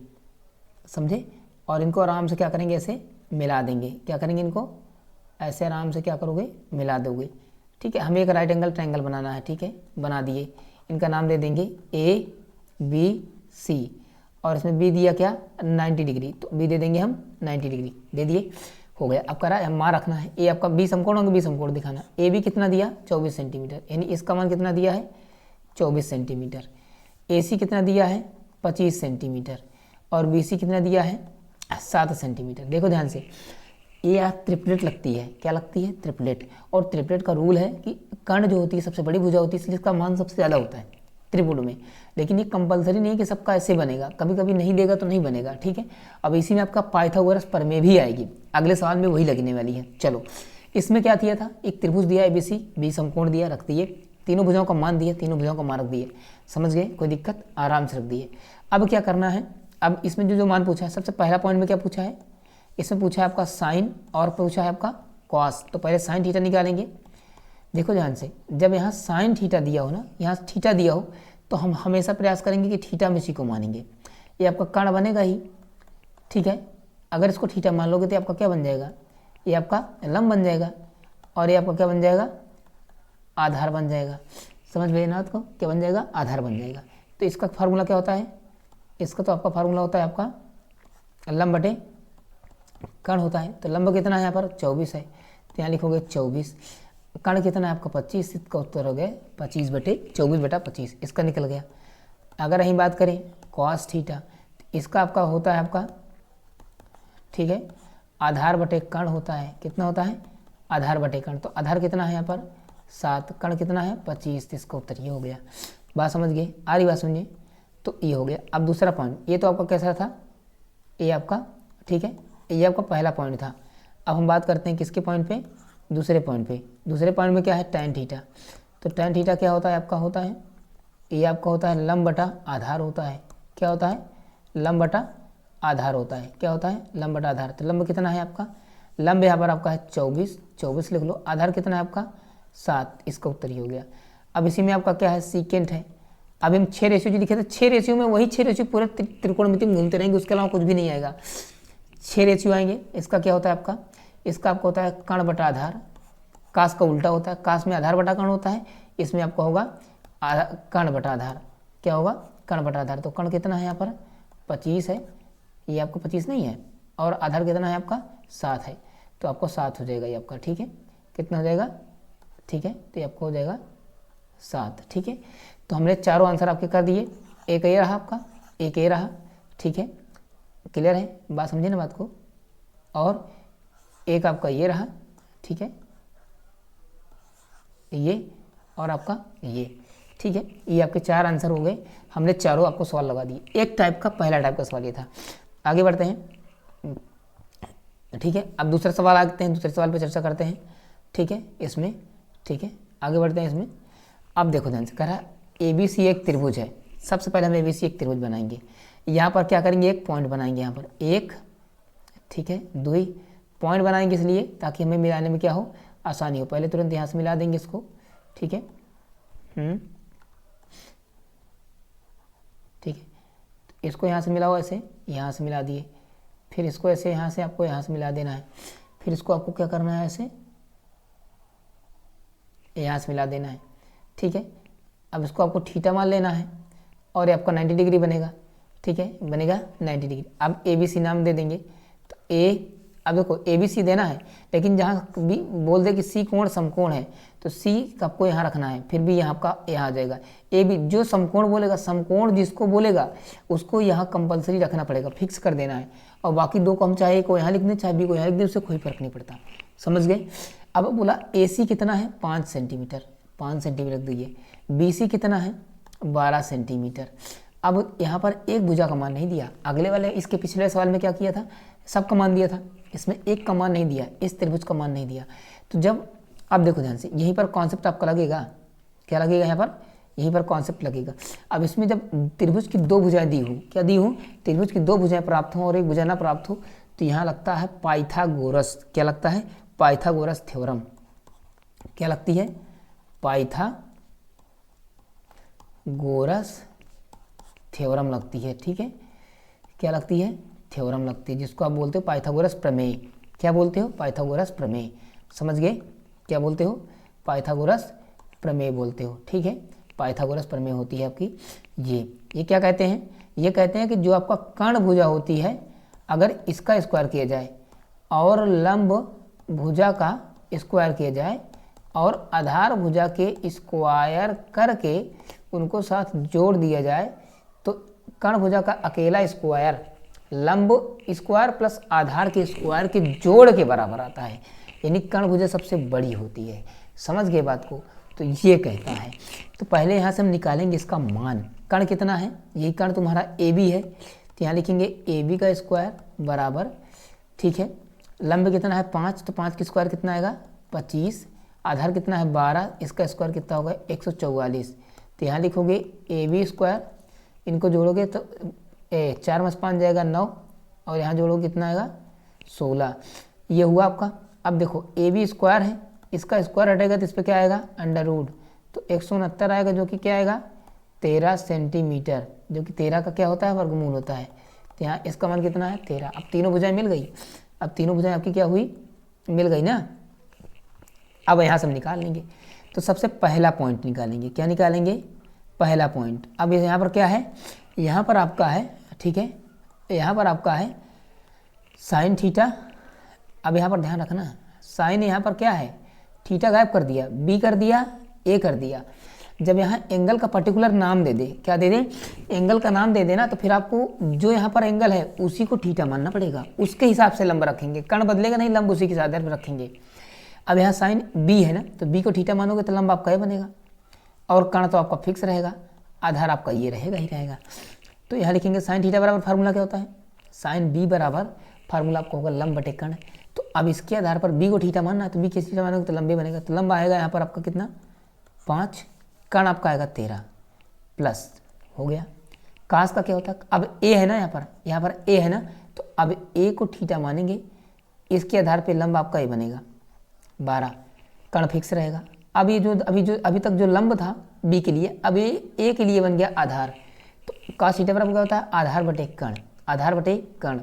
समझे। और इनको आराम से क्या करेंगे, ऐसे मिला देंगे। क्या करेंगे, इनको ऐसे आराम से क्या करोगे, मिला दोगे, ठीक है। हमें एक राइट एंगल ट्रायंगल बनाना है, ठीक है, बना दिए। इनका नाम दे देंगे ABC, और इसमें B दिया क्या 90 डिग्री, तो B दे देंगे हम 90 डिग्री दे दिए, हो गया। अब करा है मान रखना है, ए आपका B समकोण होंगे, B समकोण दिखाना। AB कितना दिया 24 सेंटीमीटर, यानी इसका मान कितना दिया है 24 सेंटीमीटर। AC कितना दिया है 25 सेंटीमीटर, और BC कितना दिया है 7 सेंटीमीटर। देखो ध्यान से, ये यार ट्रिपलेट लगती है, क्या लगती है ट्रिपलेट। और ट्रिपलेट का रूल है कि कर्ण जो होती है सबसे बड़ी भुजा होती है, इसलिए इसका मान सबसे ज़्यादा होता है त्रिभुज में। लेकिन ये कंपलसरी नहीं है कि सबका ऐसे बनेगा, कभी कभी नहीं देगा तो नहीं बनेगा, ठीक है। अब इसी में आपका पाइथागोरस प्रमेय भी आएगी, अगले सवाल में वही लगने वाली है। चलो इसमें क्या दिया था, एक त्रिभुज दिया ABC, B समकोण दिया, रख दिए, तीनों भुजाओं का मान दिया, तीनों भुजाओं का मान रख दिए, समझ गए, कोई दिक्कत, आराम से रख दिए। अब क्या करना है, अब इसमें जो मान पूछा है, सबसे पहला पॉइंट में क्या पूछा है, इसमें पूछा है आपका साइन और पूछा है आपका कॉस। तो पहले साइन थीटा निकालेंगे। देखो ध्यान से, जब यहाँ साइन थीटा दिया हो ना, यहाँ थीटा दिया हो, तो हम हमेशा प्रयास करेंगे कि थीटा में इसी को मानेंगे। ये आपका कर्ण बनेगा ही, ठीक है। अगर इसको थीटा मान लोगे तो आपका क्या बन जाएगा, ये आपका लंब बन जाएगा, और ये आपका क्या बन जाएगा, आधार बन जाएगा। समझ गए ना, आपको क्या बन जाएगा, आधार बन जाएगा। तो इसका फार्मूला क्या होता है, इसका तो आपका फार्मूला होता है आपका लंब बटे कर्ण होता है। तो लंब कितना है यहाँ पर 24 है, तो यहाँ लिखोगे 24, कर्ण कितना है आपका 25, इसका उत्तर हो गया 25/24/25, इसका निकल गया। अगर यहीं बात करें कॉस थीटा, इसका आपका होता है आपका, ठीक है, आधार बटे कर्ण होता है, कितना होता है आधार बटे कर्ण। तो आधार कितना है यहाँ पर 7, कर्ण कितना है 25, इसका उत्तर ये हो गया। बात समझ गए, आ रही बात समझिए, तो ये हो गया। अब दूसरा पॉइंट, ये तो आपका कैसा था, ये आपका, ठीक है, ये आपका पहला पॉइंट था। अब हम बात करते हैं किसके पॉइंट पे, दूसरे पॉइंट पे। दूसरे पॉइंट में क्या है tan थीटा। तो tan थीटा क्या होता है आपका, होता है ये आपका होता है लंब बटा आधार होता है। क्या होता है, लंब बटा आधार होता है। क्या होता है, लंब बटा आधार। तो लंब कितना है आपका, लंब यहाँ पर आपका है 24 लिख लो, आधार कितना है आपका 7, इसका उत्तर ही हो गया। अब इसी में आपका क्या है सीकेंट है। अब हम 6 रेशियो जो लिखे थे, 6 रेशियो में वही 6 रेशियो पूरे त्रिकोणमिति में घूमते रहेंगे, उसके अलावा कुछ भी नहीं आएगा। 6 रेशियो आएंगे। इसका क्या होता है आपका, इसका आपका होता है कर्ण बटा आधार, काश का उल्टा होता है, काश में आधार बटा कर्ण होता है, इसमें आपका होगा कर्ण बटा आधार। क्या होगा? कर्ण बटा आधार। तो कर्ण कितना है यहाँ पर 25 है, ये आपका 25 नहीं है, और आधार कितना है आपका 7 है, तो आपको 7 हो जाएगा ये आपका। ठीक है, कितना हो जाएगा? ठीक है, तो ये आपको हो जाएगा 7। ठीक है, तो हमने चारों आंसर आपके कर दिए। एक ये रहा आपका, एक ये रहा। ठीक है, क्लियर है बात, समझे ना बात को? और एक आपका ये रहा। ठीक है, ये और आपका ये। ठीक है, ये आपके 4 आंसर हो गए। हमने चारों आपको सवाल लगा दिए। एक टाइप का, पहला टाइप का सवाल ये था। आगे बढ़ते हैं। ठीक है, अब दूसरा सवाल आते हैं, दूसरे सवाल पे चर्चा करते हैं। ठीक है, इसमें ठीक है आगे बढ़ते हैं इसमें। अब देखो ध्यान से, कह रहा ABC एक त्रिभुज है। सबसे पहले हम ABC एक त्रिभुज बनाएंगे। यहाँ पर क्या करेंगे? एक पॉइंट बनाएंगे यहाँ पर, एक, ठीक है, 2 पॉइंट बनाएंगे इसलिए ताकि हमें मिलाने में क्या हो? आसानी हो। पहले तुरंत यहाँ से मिला देंगे इसको। ठीक है, ठीक है, इसको यहाँ से मिलाओ, ऐसे यहाँ से मिला दिए, फिर इसको ऐसे यहाँ से आपको यहाँ से मिला देना है, फिर इसको आपको क्या करना है? ऐसे यहाँ से मिला देना है। ठीक है, अब इसको आपको थीटा मान लेना है और ये आपका 90 डिग्री बनेगा। ठीक है, बनेगा 90 डिग्री। अब ABC नाम दे देंगे। तो ए, अब देखो ABC देना है, लेकिन जहाँ भी बोल दे कि C कोण समकोण है तो C आपको यहाँ रखना है, फिर भी यहाँ आपका यहाँ आ जाएगा। AB जो समकोण बोलेगा, समकोण जिसको बोलेगा उसको यहाँ कंपलसरी रखना पड़ेगा, फिक्स कर देना है। और बाकी 2 को हम चाहे को यहाँ लिख दें, चाहे B को यहाँ लिख दें, उससे कोई फर्क नहीं पड़ता। समझ गए? अब बोला AC कितना है? 5 सेंटीमीटर, 5 सेंटीमीटर रख दीजिए। BC कितना है? 12 सेंटीमीटर। अब यहाँ पर एक भुजा का मान नहीं दिया। अगले वाले, इसके पिछले सवाल में क्या किया था? सब का मान दिया था, इसमें एक का मान नहीं दिया, इस त्रिभुज का मान नहीं दिया। तो जब, अब देखो ध्यान से, यहीं पर कॉन्सेप्ट आपका लगेगा। क्या लगेगा यहाँ पर? यहीं पर कॉन्सेप्ट लगेगा। अब इसमें जब त्रिभुज की 2 भुजाएं दी हो, क्या दी हो? त्रिभुज की 2 भुजाएं प्राप्त हो और एक भुजा ना प्राप्त हो, तो यहाँ लगता है पाइथागोरस। क्या लगता है? Pythagoras theorem. क्या लगती है? पाइथागोरस थ्योरम लगती है। ठीक है, क्या लगती है? थ्योरम लगती है, जिसको आप बोलते हो पाइथागोरस प्रमेय। क्या बोलते हो? पाइथागोरस प्रमेय। समझ गए? क्या बोलते हो? पाइथागोरस प्रमेय बोलते हो। ठीक है, पाइथागोरस प्रमेय होती है आपकी ये क्या कहते हैं? ये कहते हैं कि जो आपका कर्ण भुजा होती है, अगर इसका स्क्वायर किया जाए और लंब भुजा का स्क्वायर किया जाए और आधार भुजा के स्क्वायर करके उनको साथ जोड़ दिया जाए, तो कर्ण भुजा का अकेला स्क्वायर लंब स्क्वायर प्लस आधार के स्क्वायर के जोड़ के बराबर आता है। यानी कर्ण भुजा सबसे बड़ी होती है। समझ गए बात को? तो ये कहता है। तो पहले यहाँ से हम निकालेंगे इसका मान। कर्ण कितना है? यही कर्ण तुम्हारा AB है, तो यहाँ लिखेंगे AB का स्क्वायर बराबर, ठीक है, लंब कितना है 5, तो 5 का स्क्वायर कितना आएगा 25, आधार कितना है 12, इसका स्क्वायर कितना होगा 144। तो यहाँ लिखोगे AB स्क्वायर, इनको जोड़ोगे तो 4 में 5 जाएगा 9, और यहाँ जोड़ोगे कितना आएगा 16। ये हुआ आपका। अब देखो AB स्क्वायर है, इसका स्क्वायर हटेगा तो इस पर क्या आएगा अंडर रूट, तो 169 आएगा, जो कि क्या आएगा 13 सेंटीमीटर, जो कि 13 का क्या होता है वर्गमूल होता है। तो यहाँ इसका मान कितना है 13। अब तीनों भुजाएं मिल गई। अब तीनों भुजाएं आपकी क्या हुई, मिल गई ना। अब यहाँ से हम निकाल लेंगे। तो सबसे पहला पॉइंट निकालेंगे। क्या निकालेंगे? पहला पॉइंट। अब यहाँ पर क्या है, यहाँ पर आपका है, ठीक है, यहाँ पर आपका है साइन थीटा। अब यहाँ पर ध्यान रखना, साइन यहाँ पर क्या है, थीटा गायब कर दिया, बी कर दिया, ए कर दिया। जब यहाँ एंगल का पर्टिकुलर नाम दे दे, क्या दे दे, एंगल का नाम दे देना, तो फिर आपको जो यहाँ पर एंगल है उसी को थीटा मानना पड़ेगा, उसके हिसाब से लंब रखेंगे। कर्ण बदलेगा नहीं, लंब उसी के आधार पर रखेंगे। अब यहाँ साइन बी है ना, तो बी को थीटा मानोगे तो लंब आपका ये बनेगा, और कर्ण तो आपका फिक्स रहेगा, आधार आपका ये रहेगा ही रहेगा। तो यहाँ लिखेंगे साइन थीटा बराबर फार्मूला क्या होता है, साइन बी बराबर फार्मूला आपको होगा लंब बटे कर्ण। तो अब इसके आधार पर बी को थीटा मानना है, तो बी के थीटा मानोगे तो लंबे बनेगा। तो लंबा आएगा यहाँ पर आपका कितना 5, कर्ण आपका आएगा 13 प्लस हो गया। कास का क्या होता है, अब ए है ना, यहाँ पर ए है ना, तो अब ए को थीटा मानेंगे, इसके आधार पे लंब आपका ए बनेगा 12, कर्ण फिक्स रहेगा। अब ये अभी तक जो लंब था बी के लिए, अब ये ए के लिए बन गया आधार। तो कास थीटा बराबर क्या होता है, आधार बटे कर्ण, आधार बटे कर्ण।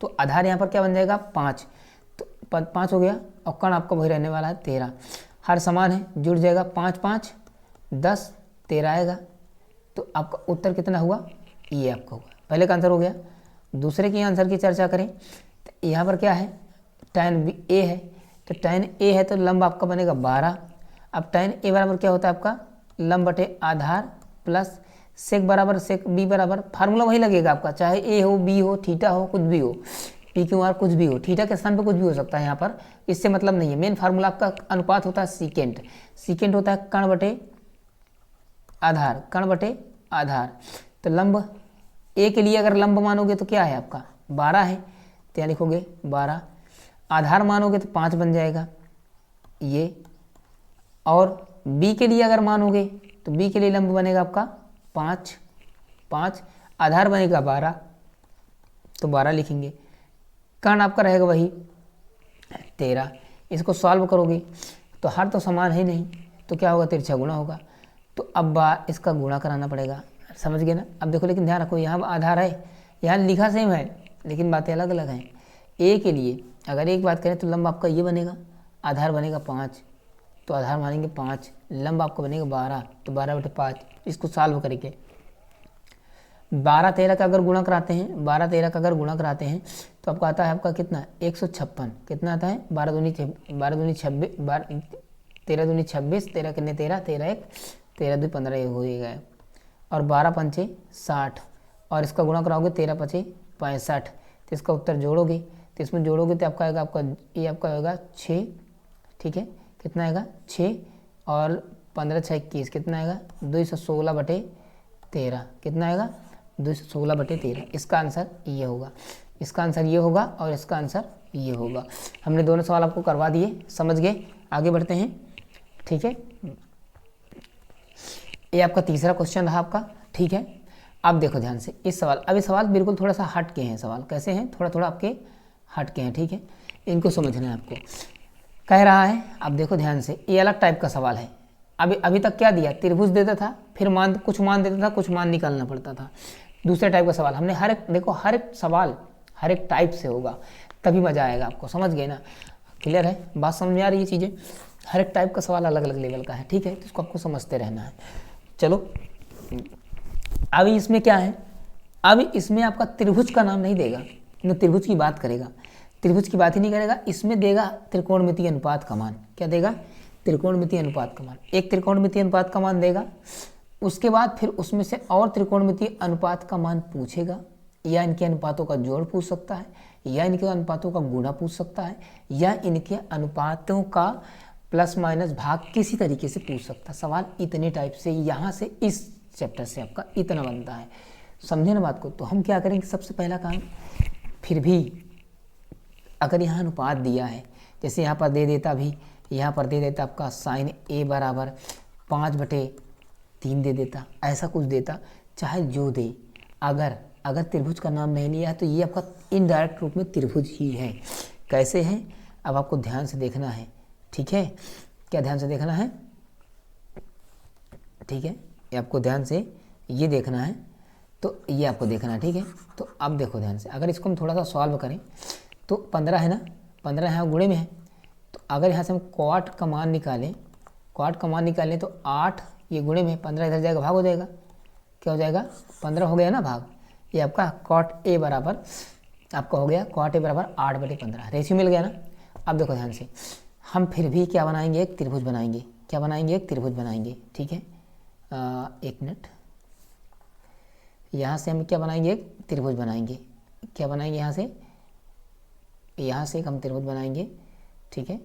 तो आधार यहाँ पर क्या बन जाएगा 5, तो 5 हो गया, और कर्ण आपका वही रहने वाला है 13। हर समान है, जुड़ जाएगा 5 5 10 13 आएगा। तो आपका उत्तर कितना हुआ, ये आपका हुआ। पहले का आंसर हो गया। दूसरे के आंसर की चर्चा करें तो यहाँ पर क्या है, tan ए है, तो tan ए है तो लंब आपका बनेगा 12। अब tan ए बराबर क्या होता है आपका, लंब बटे आधार प्लस सेक बराबर सेक बी बराबर, फार्मूला वही लगेगा आपका, चाहे ए हो बी हो थीटा हो कुछ भी हो, पी क्यू आर कुछ भी हो, थीटा के स्थान पे कुछ भी हो सकता है यहाँ पर, इससे मतलब नहीं है। मेन फार्मूला आपका अनुपात होता है सीकेंट, सीकेंट होता है कर्ण बटे आधार, कर्ण बटे आधार। तो लंब ए के लिए अगर लंब मानोगे तो क्या है आपका 12 है, तो यहाँ लिखोगे 12। आधार मानोगे तो 5 बन जाएगा ये, और बी के लिए अगर मानोगे तो बी के लिए लंब बनेगा आपका 5 5, आधार बनेगा 12, तो 12 लिखेंगे। कर्ण आपका रहेगा वही 13। इसको सॉल्व करोगे तो हर तो समान है नहीं, तो क्या होगा, तिरछा गुणा होगा। तो अब इसका गुणा कराना पड़ेगा, समझ गए ना। अब देखो लेकिन ध्यान रखो, यहाँ आधार है, यहाँ लिखा सेम है लेकिन बातें अलग अलग हैं। ए के लिए अगर एक बात करें तो लंब आपका ये बनेगा, आधार बनेगा 5, तो आधार मानेंगे 5, लंब आपका बनेगा 12, तो 12 बटे 5। इसको सॉल्व करके 12 13 का अगर गुणा कराते हैं, 12 13 का अगर गुणा कराते हैं तो आपको आता है आपका कितना 156। कितना आता है 12 दूनी 26, 13 दूनी 26, 13 कितने 13, 13 1, 13 2 15 ये हो गया, और 12 पंचे 60, और इसका गुणा कराओगे 13 पचे 65, तो इसका उत्तर जोड़ोगे, तो इसमें जोड़ोगे तो आपका आएगा, आपका ये आपका होगा 6, ठीक है, कितना आएगा 6, और 15 6 21 कितना आएगा 216 बटे 13, कितना आएगा 216 बटे 13। इसका आंसर ये होगा, इसका आंसर ये होगा, और इसका आंसर ये होगा। हमने दोनों सवाल आपको करवा दिए, समझ गए। आगे बढ़ते हैं, ठीक है। ये आपका तीसरा क्वेश्चन रहा आपका, ठीक है। अब देखो ध्यान से इस सवाल, अभी सवाल बिल्कुल थोड़ा सा हट के हैं, सवाल कैसे हैं, थोड़ा थोड़ा आपके हट के हैं, ठीक है, इनको समझना है आपको। कह रहा है, अब देखो ध्यान से, ये अलग टाइप का सवाल है। अभी तक क्या दिया, त्रिभुज देता था, फिर मान कुछ मान देता था, कुछ मान निकालना पड़ता था। दूसरे टाइप का सवाल हमने हर एक, देखो हर एक सवाल हर एक टाइप से होगा, तभी मज़ा आएगा आपको, समझ गए ना। क्लियर है, बात समझ में आ रही है चीज़ें। हर एक टाइप का सवाल अलग अलग लेवल का है, ठीक है, तो इसको आपको समझते रहना है। चलो अभी इसमें क्या है, अभी इसमें आपका त्रिभुज का नाम नहीं देगा, न त्रिभुज की बात करेगा, त्रिभुज की बात ही नहीं करेगा, इसमें देगा त्रिकोणमितीय अनुपात का मान। क्या देगा, त्रिकोणमितीय अनुपात का मान। एक त्रिकोणमितीय अनुपात का मान देगा, उसके बाद फिर उसमें से और त्रिकोणमितीय अनुपात का मान पूछेगा, या इनके अनुपातों का जोड़ पूछ सकता है, या इनके अनुपातों का गुणा पूछ सकता है, या इनके अनुपातों का प्लस माइनस भाग किसी तरीके से पूछ सकता है। सवाल इतने टाइप से, यहाँ से इस चैप्टर से आपका इतना बनता है, समझे ना बात को। तो हम क्या करेंगे, सबसे पहला काम, फिर भी अगर यहाँ अनुपात दिया है, जैसे यहाँ पर दे देता, भी यहाँ पर दे देता आपका साइन ए बराबर 5/3 दे देता, ऐसा कुछ देता, चाहे जो दे, अगर त्रिभुज का नाम नहीं लिया है तो ये आपका इनडायरेक्ट रूप में त्रिभुज ही है। कैसे है, अब आपको ध्यान से देखना है, ठीक है। क्या ध्यान से देखना है, ठीक है, ये आपको ध्यान से ये देखना है, तो ये आपको देखना है, ठीक है। तो अब देखो ध्यान से, अगर इसको हम थोड़ा सा सॉल्व करें तो 15 है ना, 15 यहाँ गुणे में है, तो अगर यहाँ से हम क्वाट का मान निकालें, क्वाट का मान निकालें तो 8 ये गुणे में, 15 इधर जाएगा, भाग हो जाएगा, क्या हो जाएगा 15 हो गया ना भाग। ये आपका कॉट ए बराबर आपका हो गया, कॉट ए बराबर 8/15, रेशियो मिल गया ना। अब देखो ध्यान से, हम फिर भी क्या बनाएंगे, एक त्रिभुज बनाएंगे। क्या बनाएंगे, एक त्रिभुज बनाएंगे, ठीक है। एक मिनट, यहाँ से हम क्या बनाएंगे, एक त्रिभुज बनाएंगे। क्या बनाएंगे, यहाँ से एक हम त्रिभुज बनाएंगे, ठीक है,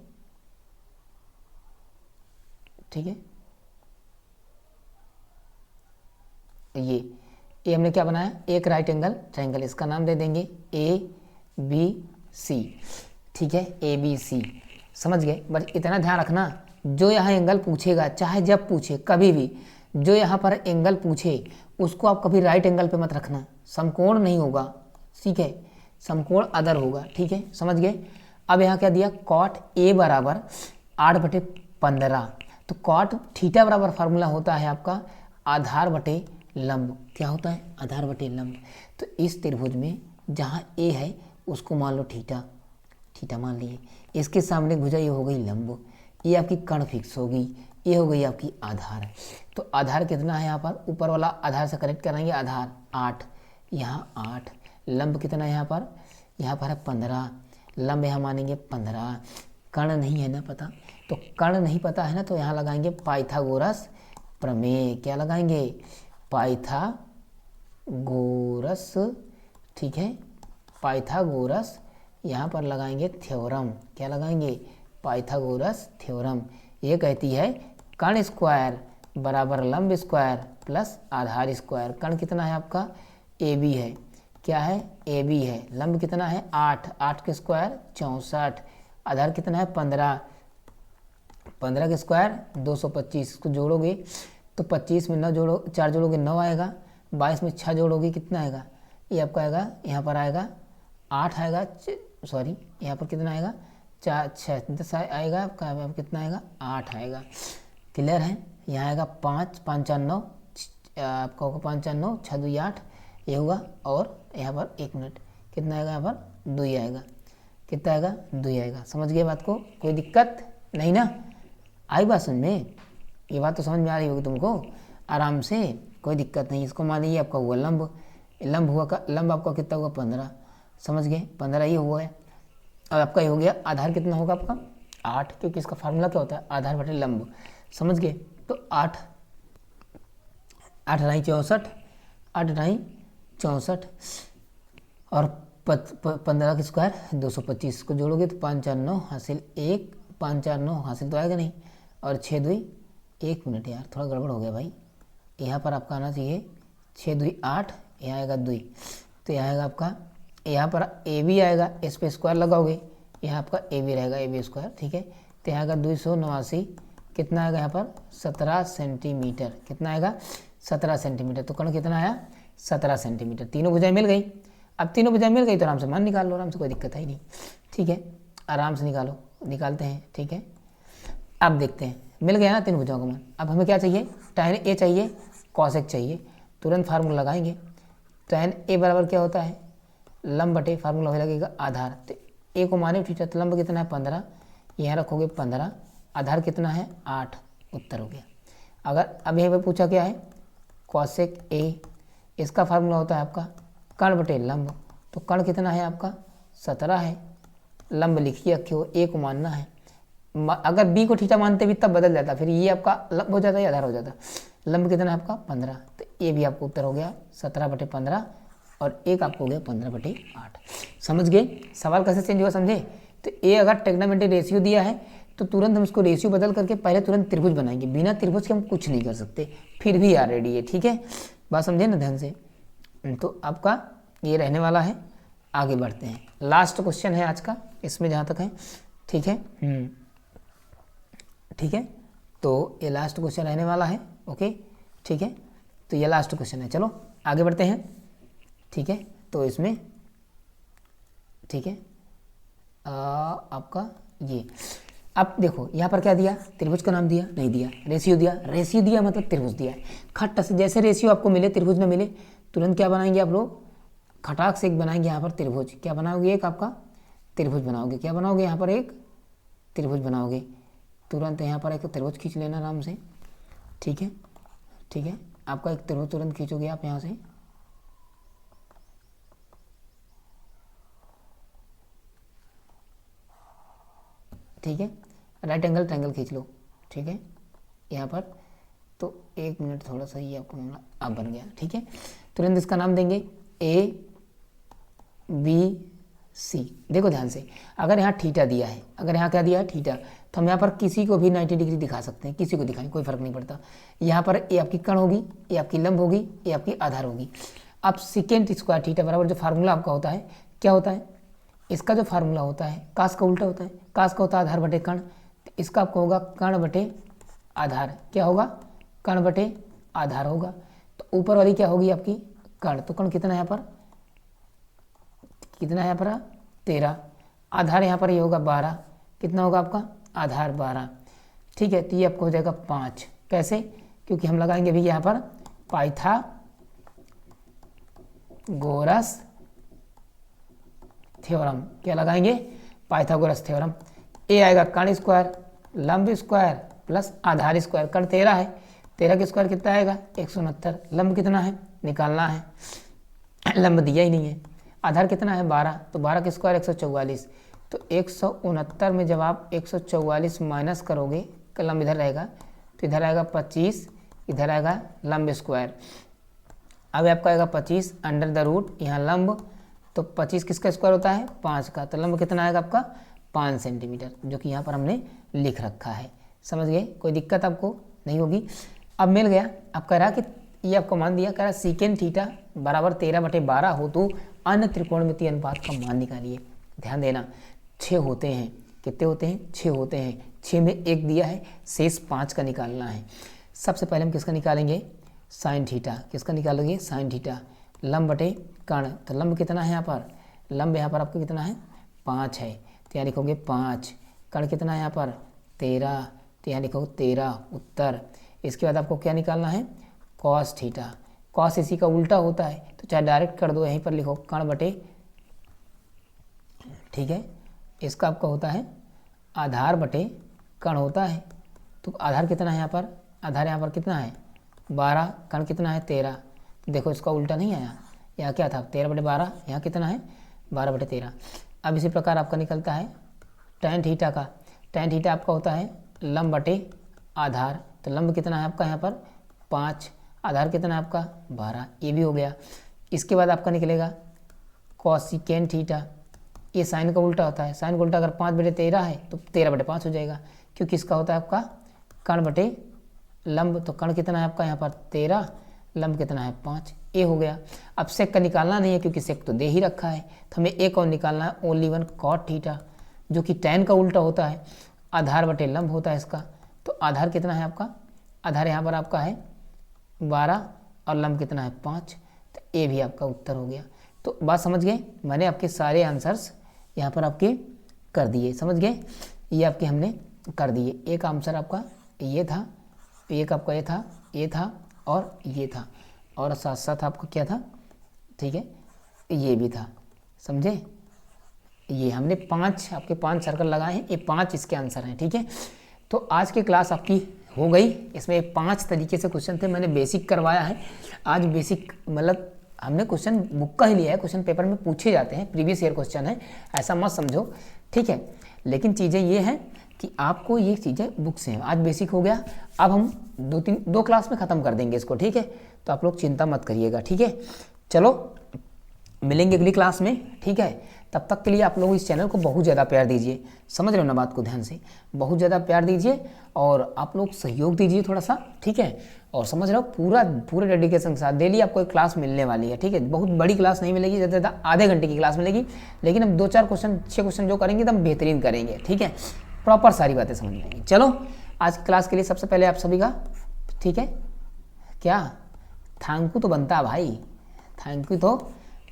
ठीक है। ये हमने क्या बनाया, एक राइट एंगल ट्रायंगल, इसका नाम दे देंगे ABC, ठीक है, ABC, समझ गए। बस इतना ध्यान रखना, जो यहाँ एंगल पूछेगा, चाहे जब पूछे कभी भी, जो यहाँ पर एंगल पूछे उसको आप कभी राइट एंगल पे मत रखना, समकोण नहीं होगा, ठीक है, समकोण अदर होगा, ठीक है, समझ गए। अब यहाँ क्या दिया, कॉट ए बराबर 8/15, तो कॉट थीटा बराबर फार्मूला होता है आपका आधार बटे लंब। क्या होता है, आधार बटे लंब। तो इस त्रिभुज में जहाँ ए है उसको मान लो थीटा, थीटा मान लिए। इसके सामने भुजा ये हो गई लंब, ये आपकी कर्ण फिक्स होगी, ये हो गई आपकी आधार। तो आधार कितना है यहाँ पर, ऊपर वाला आधार से कनेक्ट कराएंगे, आधार 8, यहाँ 8, लंब कितना है यहाँ पर है 15, लंब यहाँ मानेंगे 15, कर्ण नहीं है ना पता, तो कर्ण नहीं पता है ना, तो यहाँ लगाएंगे पाइथागोरस प्रमेय। क्या लगाएंगे, पाइथागोरस, ठीक है, पाइथागोरस, यहाँ पर लगाएंगे थ्योरम। क्या लगाएंगे, पाइथागोरस थ्योरम। ये कहती है कर्ण स्क्वायर बराबर लंब स्क्वायर प्लस आधार स्क्वायर। कर्ण कितना है आपका, ए बी है, क्या है, ए बी है, लंब कितना है 8, 8 के स्क्वायर 64, आधार कितना है 15, 15 के स्क्वायर 225। इसको जोड़ोगे तो 25 में 9 जोड़ो, 4 जोड़ोगे 9 आएगा, 22 में 6 जोड़ोगे कितना आएगा, ये आपका आएगा, यहाँ पर आएगा 8 आएगा, सॉरी यहाँ पर कितना आएगा 4 6 10 आएगा आपका, कितना आएगा 8 आएगा। क्लियर है, यहाँ आएगा 5 5 4 9, आपका होगा 5 4 9 6 2 8, ये होगा, और यहाँ पर 1 मिनट कितना आएगा, यहाँ पर 2 आएगा, कितना आएगा 2 आएगा। समझ गए बात को, कोई दिक्कत नहीं ना, आई बात समझ में, ये बात तो समझ में आ रही होगी तुमको आराम से, कोई दिक्कत नहीं। इसको मान लीजिए आपका हुआ लंब, लंब हुआ का लंब आपका कितना हुआ 15, समझ गए 15 ही हुआ है। अब आपका ये हो गया, आधार कितना होगा आपका 8, क्योंकि इसका फार्मूला क्या होता है, आधार बटे लंब, समझ गए। तो 8 8 ढाई 64, 8 ढाई 64, और 15 के स्क्वायर 225 को जोड़ोगे तो 5 4 9 हासिल 1, 5 4 9 हासिल तो आएगा नहीं, और 6 2 1 मिनट यार थोड़ा गड़बड़ हो गया भाई, यहाँ पर आपका आना चाहिए 6 2 8, यहाँ आएगा 2, तो यहाँ आएगा आपका, यहाँ पर ए बी आएगा, इस पर स्क्वायर लगाओगे, यहाँ आपका ए बी रहेगा, ए बी स्क्वायर, ठीक है। तो यहाँ आएगा 289, कितना आएगा यहाँ पर 17 सेंटीमीटर, कितना आएगा 17 सेंटीमीटर। तो कर्ण कितना आया 17 सेंटीमीटर। तीनों भुजाएं मिल गई, अब तीनों भुजाएं मिल गई तो आराम से मान निकाल लो, आराम से, कोई दिक्कत है ही नहीं, ठीक है, आराम से निकालो, निकालते हैं, ठीक है। अब देखते हैं, मिल गया ना तीनों भुजाओं का मान। अब हमें क्या चाहिए, tan ए चाहिए, cos x चाहिए, तुरंत फार्मूला लगाएंगे। tan ए बराबर क्या होता है, लंब बटे फार्मूला हो लगेगा आधार, तो ए को माने थीटा, तो लंब कितना है 15, यहाँ रखोगे 15, आधार कितना है 8, उत्तर हो गया। अगर अब यहाँ पर पूछा क्या है cosec ए, इसका फार्मूला होता है आपका कर्ण बटे लंब, तो कर्ण कितना है आपका 17 है, लंब लिखिए रखे हो, ए को मानना है, अगर बी को थीटा मानते भी तब बदल जाता, फिर ये आपका लंब हो जाता है, आधार हो जाता। लंब कितना है आपका 15, तो ये भी आपको उत्तर हो गया 17 बटे 15, और एक आपको हो गया 15 बटे 8। समझ गए, सवाल कैसे चेंज हुआ समझे। तो ए अगर ट्रिग्नोमेट्रिक रेशियो दिया है तो तुरंत हम इसको रेशियो बदल करके पहले तुरंत त्रिभुज बनाएंगे, बिना त्रिभुज के हम कुछ नहीं कर सकते, फिर भी यार रेडी है, ठीक है, बात समझे ना ध्यान से। तो आपका ये रहने वाला है, आगे बढ़ते हैं, लास्ट क्वेश्चन है आज का इसमें जहाँ तक है, ठीक है, ठीक है, तो ये लास्ट क्वेश्चन रहने वाला है, ओके, ठीक है, तो ये लास्ट क्वेश्चन है, चलो आगे बढ़ते हैं, ठीक है। तो इसमें ठीक है आपका ये, अब देखो यहाँ पर क्या दिया, त्रिभुज का नाम दिया नहीं दिया, रेशियो दिया, रेशियो दिया मतलब त्रिभुज दिया है, खट से जैसे रेशियो आपको मिले त्रिभुज न मिले तुरंत क्या बनाएंगे आप लोग, खटाक से एक बनाएंगे यहाँ पर त्रिभुज। क्या बनाओगे, एक आपका त्रिभुज बनाओगे, क्या बनाओगे यहाँ पर एक त्रिभुज बनाओगे, तुरंत यहाँ पर एक त्रिभुज खींच लेना आराम से, ठीक है, ठीक है, आपका एक त्रिभुज तुरंत खींचोगे आप यहाँ से, ठीक है, राइट एंगल ट्रायंगल खींच लो, ठीक है, यहाँ पर। तो 1 मिनट थोड़ा सा ये आपको मामला अब बन गया, ठीक है। तुरंत इसका नाम देंगे ए बी सी। देखो ध्यान से, अगर यहाँ थीटा दिया है, अगर यहाँ क्या दिया है थीटा, तो हम यहाँ पर किसी को भी 90 डिग्री दिखा सकते हैं, किसी को दिखाएं कोई फर्क नहीं पड़ता। यहाँ पर ए आपकी कर्ण होगी, ए आपकी लंब होगी, ए आपकी आधार होगी। अब सेकेंड स्क्वायर थीटा बराबर जो फार्मूला आपका होता है क्या होता है, इसका जो फार्मूला होता है कास का उल्टा होता है, कास का होता है आधार बटे कर्ण, तो इसका आपको होगा कर्ण बटे आधार, क्या होगा कर्ण बटे आधार होगा। तो ऊपर वाली क्या होगी आपकी कर्ण, तो कर्ण कितना है यहाँ पर, कितना है यहाँ पर 13, आधार यहाँ पर ये होगा 12, कितना होगा आपका आधार 12, ठीक है। तो ये आपको हो जाएगा 5, कैसे, क्योंकि हम लगाएंगे भी यहाँ पर पाइथागोरस थ्योरम, क्या लगाएंगे पाइथागोरस थ्योरम। ए आएगा कर्ण स्क्वायर लंब स्क्वायर प्लस आधार स्क्वायर। कर्ण 13 है, 13 का स्क्वायर कितना आएगा 169। लंब कितना है निकालना है, लंब दिया ही नहीं है। आधार कितना है 12, तो 12 का स्क्वायर 144। तो 169 में जब आप 144 माइनस करोगे तो लंब इधर रहेगा, तो इधर आएगा 25, इधर आएगा लंब स्क्वायर। अब आपका आएगा 25 अंडर द रूट, यहाँ लंब, तो 25 किसका स्क्वायर होता है 5 का, तो लंब कितना आएगा आपका 5 सेंटीमीटर, जो कि यहाँ पर हमने लिख रखा है। समझ गए, कोई दिक्कत आपको नहीं होगी। अब मिल गया। अब कह रहा कि ये आपको मान दिया, कह रहा सीकेंड थीटा बराबर 13/12 हो तो अन्य त्रिकोणमितीय अनुपात का मान निकालिए। ध्यान देना 6 होते हैं, कितने होते हैं 6 होते हैं, 6 में 1 दिया है, शेष 5 का निकालना है। सबसे पहले हम किसका निकालेंगे साइन थीटा। किसका निकालोगे साइन थीटा। लंब बटे कर्ण, तो लंब कितना है यहाँ पर, लंब यहाँ पर आपको कितना है 5 है, तो यहाँ लिखोगे 5। कर्ण कितना है यहाँ पर 13, तो यहाँ लिखोगे 13 उत्तर। इसके बाद आपको क्या निकालना है कॉस थीटा। कॉस इसी का उल्टा होता है, तो चाहे डायरेक्ट कर दो, यहीं पर लिखो कर्ण बटे, ठीक है, इसका आपका होता है आधार बटे कर्ण होता है। तो आधार कितना है यहाँ पर, आधार यहाँ पर कितना है 12, कर्ण कितना है 13। तो देखो इसका उल्टा नहीं आया, यहाँ क्या था 13/12, यहाँ कितना है 12/13। अब इसी प्रकार आपका निकलता है tan थीटा का। tan थीटा आपका होता है लंब बटे आधार, तो लंब कितना है आपका यहाँ पर 5, आधार कितना है आपका 12, ये भी हो गया। इसके बाद आपका निकलेगा कॉसिकेंट थीटा। ये साइन का उल्टा होता है, साइन का उल्टा अगर 5/13 है तो 13/5 हो जाएगा, क्योंकि इसका होता है आपका कर्ण बटे लंब, तो कर्ण कितना है आपका यहाँ पर 13, लंब कितना है 5, ए हो गया। अब सेक का निकालना नहीं है क्योंकि सेक तो दे ही रखा है, तो हमें एक और निकालना है ओनली वन कॉट थीटा, जो कि टैन का उल्टा होता है, आधार बटे लंब होता है इसका। तो आधार कितना है आपका, आधार यहाँ पर आपका है 12 और लंब कितना है 5, तो ए भी आपका उत्तर हो गया। तो बात समझ गए, मैंने आपके सारे आंसर्स यहाँ पर आपके कर दिए, समझ गए, ये आपके हमने कर दिए। एक आंसर आपका ये था, एक आपका ये था, ये था और ये था, और साथ साथ आपका क्या था, ठीक है, ये भी था, समझे। ये हमने 5 आपके 5 सर्कल लगाए हैं, ये 5 इसके आंसर हैं, ठीक है। तो आज की क्लास आपकी हो गई। इसमें 5 तरीके से क्वेश्चन थे, मैंने बेसिक करवाया है आज। बेसिक मतलब हमने क्वेश्चन बुक का ही लिया है, क्वेश्चन पेपर में पूछे जाते हैं, प्रीवियस ईयर क्वेश्चन है, ऐसा मत समझो, ठीक है। लेकिन चीज़ें ये हैं कि आपको ये चीज़ें बुक से हैं। आज बेसिक हो गया, अब हम 2 क्लास में ख़त्म कर देंगे इसको, ठीक है। तो आप लोग चिंता मत करिएगा, ठीक है। चलो मिलेंगे अगली क्लास में, ठीक है। तब तक के लिए आप लोग इस चैनल को बहुत ज़्यादा प्यार दीजिए, समझ रहे हो ना बात को ध्यान से, बहुत ज़्यादा प्यार दीजिए और आप लोग सहयोग दीजिए थोड़ा सा, ठीक है। और समझ रहे हो पूरे डेडिकेशन के साथ डेली आपको एक क्लास मिलने वाली है, ठीक है। बहुत बड़ी क्लास नहीं मिलेगी, ज़्यादा से ज़्यादा आधे घंटे की क्लास मिलेगी, लेकिन हम 2-4 क्वेश्चन 6 क्वेश्चन जो करेंगे तो हम बेहतरीन करेंगे, ठीक है। प्रॉपर सारी बातें समझ में आएंगी। चलो आज की क्लास के लिए सबसे पहले आप सभी का, ठीक है, क्या थैंक यू तो बनता है भाई, थैंक यू तो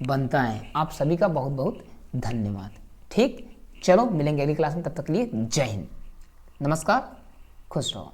बनता है। आप सभी का बहुत बहुत धन्यवाद, ठीक। चलो मिलेंगे अगली क्लास में, तब तक के लिए जय हिंद, नमस्कार, खुश रहो।